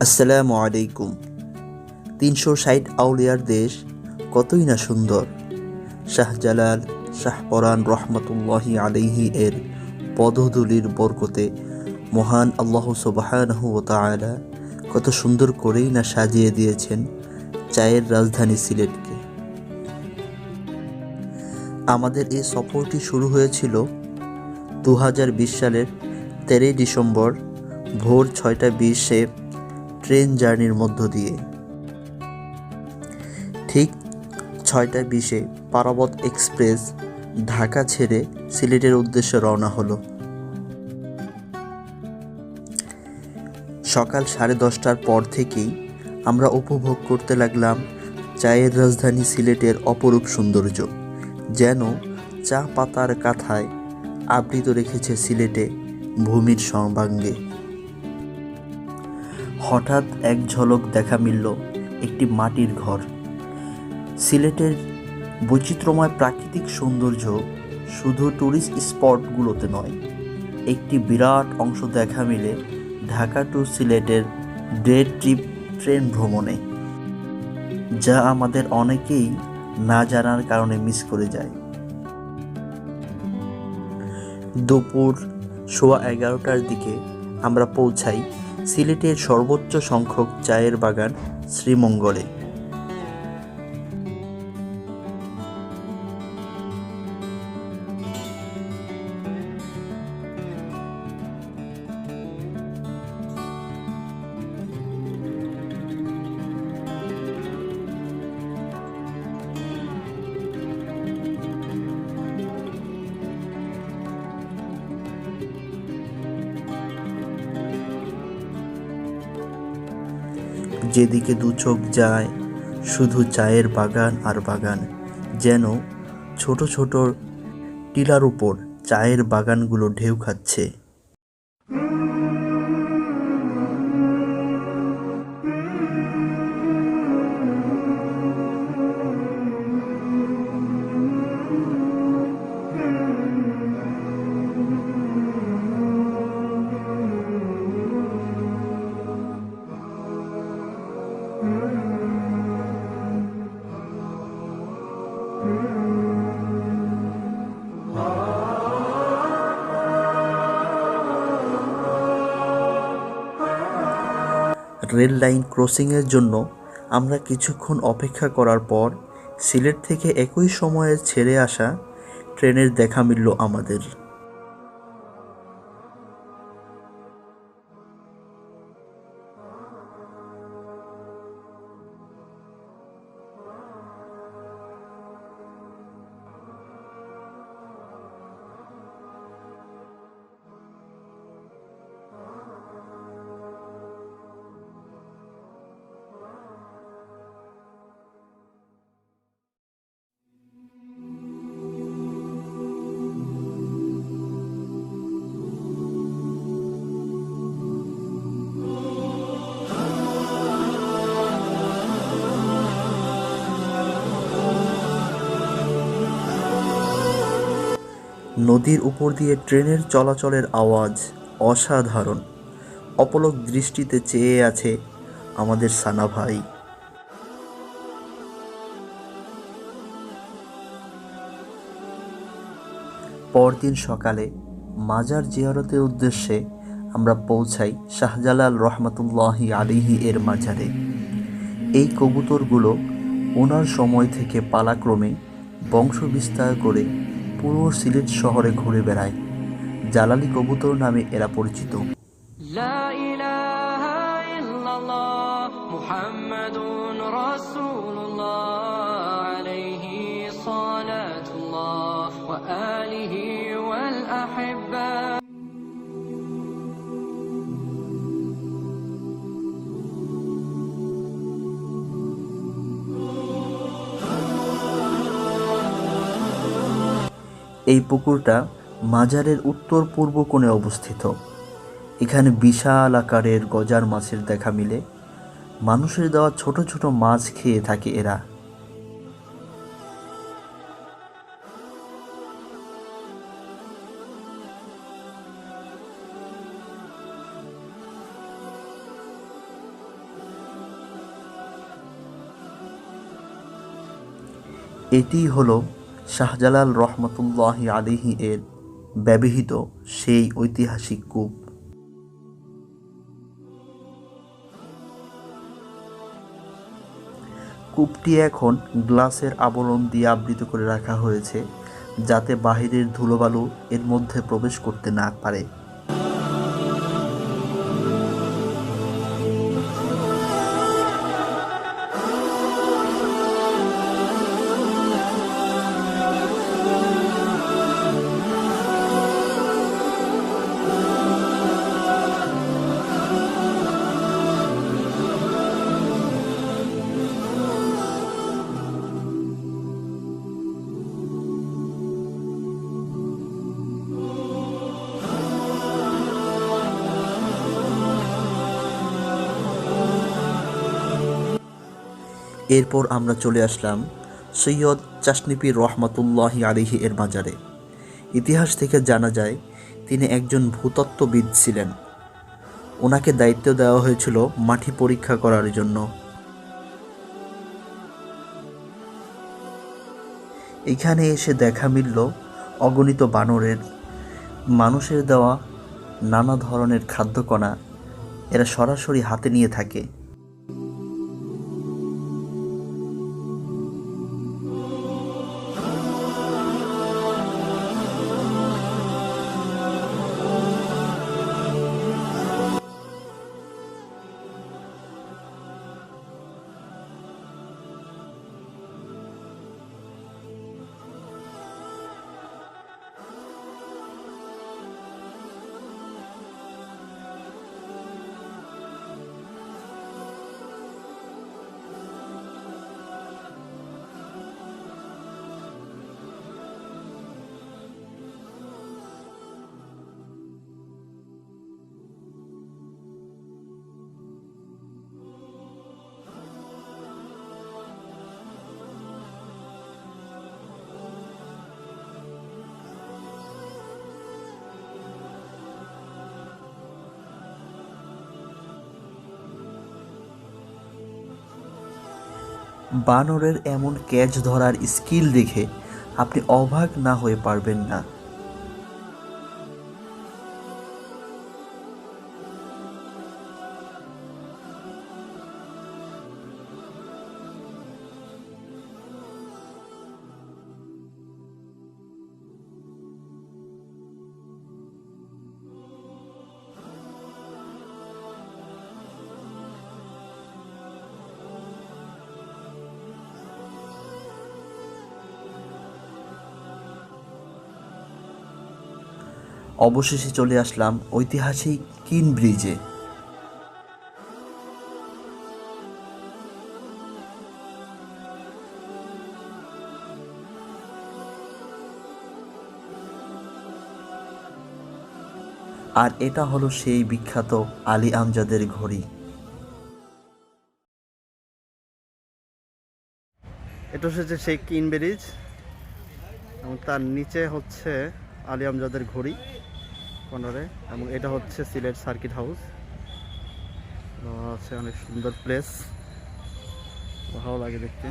আসসালামু আলাইকুম। ৩৬০ আউলিয়ার দেশ কতই না সুন্দর। শাহজালাল শাহপরান রহমতুল্লাহি আলাইহি এর পদধূলির বরকতে মহান আল্লাহ সুবহানাহু ওয়া তাআলা কত সুন্দর করেই না সাজিয়ে দিয়েছেন চায়ের রাজধানী সিলেটকে। আমাদের এই সফরটি শুরু হয়েছিল ২০২০ সালের ১৩ ডিসেম্বর ভোর ৬টা ২০-এ ট্রেন জার্নির মধ্য দিয়ে। ঠিক ৬টা ২০-এ পারাবত এক্সপ্রেস ঢাকা ছেড়ে সিলেটের উদ্দেশ্যে রওনা হলো। সকাল 10:30টার পর থেকেই আমরা উপভোগ করতে লাগলাম চায়ের রাজধানী সিলেটের অপরূপ সৌন্দর্য, যেন চা পাতার কাঁথায় আবৃত রেখেছে সিলেটে ভূমির সর্বাঙ্গে। হঠাৎ এক ঝলক দেখা মিলল একটি মাটির ঘর। সিলেটের বৈচিত্র্যময় প্রাকৃতিক সৌন্দর্য শুধু ট্যুরিস্ট স্পটগুলোতে নয়, একটি বিরাট অংশ দেখা মিলে ঢাকা টু সিলেটের ডে ট্রিপ ট্রেন ভ্রমণে, যা আমাদের অনেকেই না জানার কারণে মিস করে যায়। দুপুর 11:15টার দিকে আমরা পৌঁছাই সিলেটের সর্বোচ্চ সংখ্যক চায়ের বাগান শ্রীমঙ্গলে। যেদিকে দু চোখ যায় শুধু চায়ের বাগান আর বাগান, যেন ছোট ছোট টিলার উপর চায়ের বাগানগুলো ঢেউ খাচ্ছে। রেল লাইন ক্রসিংয়ের জন্য আমরা কিছুক্ষণ অপেক্ষা করার পর সিলেট থেকে একই সময়ে ছেড়ে আসা ট্রেনের দেখা মিলল আমাদের। নদীর উপর দিয়ে ট্রেনের চলাচলের আওয়াজ অসাধারণ। অপলক দৃষ্টিতে চেয়ে আছে আমাদের সানা ভাই। পরদিন সকালে মাজার জিয়ারতের উদ্দেশ্যে আমরা পৌঁছাই শাহজালাল রহমতুল্লাহি আলাইহি এর মাজারে। এই কবুতরগুলো ওনার সময় থেকে পালাক্রমে বংশ বিস্তার করে পুরো সিলেট শহরে ঘুরে বেড়ায়। জালালি কবুতর নামে এরা পরিচিত। লা ইলাহা ইল্লাল্লাহ মুহাম্মাদুর রাসূলুল্লাহ আলাইহি সালাতুল্লাহ ওয়া আলিহি ওয়াল আহিব্বা। এই পুকুরটা মাজারের উত্তর পূর্ব কোণে অবস্থিত। এখানে বিশাল আকারের গজার মাছের দেখা মিলে। মানুষের দেওয়া ছোট ছোট মাছ খেয়ে থাকে এরা। এটিই হলো শাহজালাল রহমতুল্লাহি আলাইহি এর ব্যবহৃত সেই ঐতিহাসিক কূপ। কূপটি এখন গ্লাসের আবরণ দিয়ে আবৃত করে রাখা হয়েছে, যাতে বাহিরের ধুলোবালু এর মধ্যে প্রবেশ করতে না পারে। এরপর আমরা চলে আসলাম সৈয়দ চাশনিপীর রহমতুল্লাহি আলাইহি এর মাজারে। ইতিহাস থেকে জানা যায় তিনি একজন ভূতত্ত্ববিদ ছিলেন। ওনাকে দায়িত্ব দেওয়া হয়েছিল মাটি পরীক্ষা করার জন্য। এখানে এসে দেখা মিলল অগণিত বানরের, মানুষের দেওয়া নানা ধরনের খাদ্যকণা এরা সরাসরি হাতে নিয়ে থাকে। বানরের এমন ক্যাচ ধরার স্কিল দেখে আপনি অবাক না হয়ে পারবেন না। অবশেষে চলে আসলাম ঐতিহাসিক কিন ব্রিজে। আর এটা হলো সেই বিখ্যাত আলী আমজাদের ঘড়ি। এটা হচ্ছে সেই কিন ব্রিজ এবং তার নিচে হচ্ছে আলী আমজাদের ঘড়ি কর্নারে, এবং এটা হচ্ছে সিলেট সার্কিট হাউস। আছে অনেক সুন্দর প্লেস, ভালো লাগে দেখতে।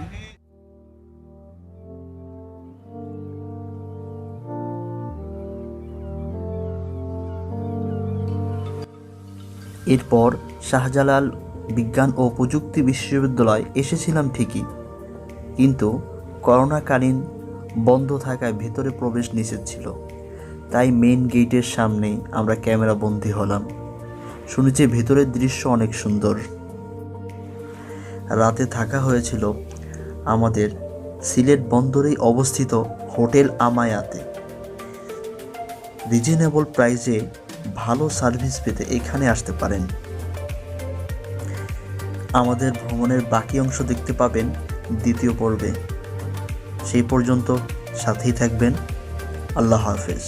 এরপর শাহজালাল বিজ্ঞান ও প্রযুক্তি বিশ্ববিদ্যালয় এসেছিলাম ঠিকই, কিন্তু করোনাকালীন বন্ধ থাকায় ভেতরে প্রবেশ নিষেধ ছিল। তাই মেইন গেটের সামনে আমরা ক্যামেরা বন্দী হলাম। শুনেছি ভেতরের দৃশ্য অনেক সুন্দর। রাতে থাকা হয়েছিল আমাদের সিলেট বন্দরেই অবস্থিত হোটেল আমায়াতে। রিজনেবল প্রাইসে ভালো সার্ভিস পেতে এখানে আসতে পারেন। আমাদের ভ্রমণের বাকি অংশ দেখতে পাবেন দ্বিতীয় পর্বে। সেই পর্যন্ত সাথেই থাকবেন। আল্লাহ হাফেজ।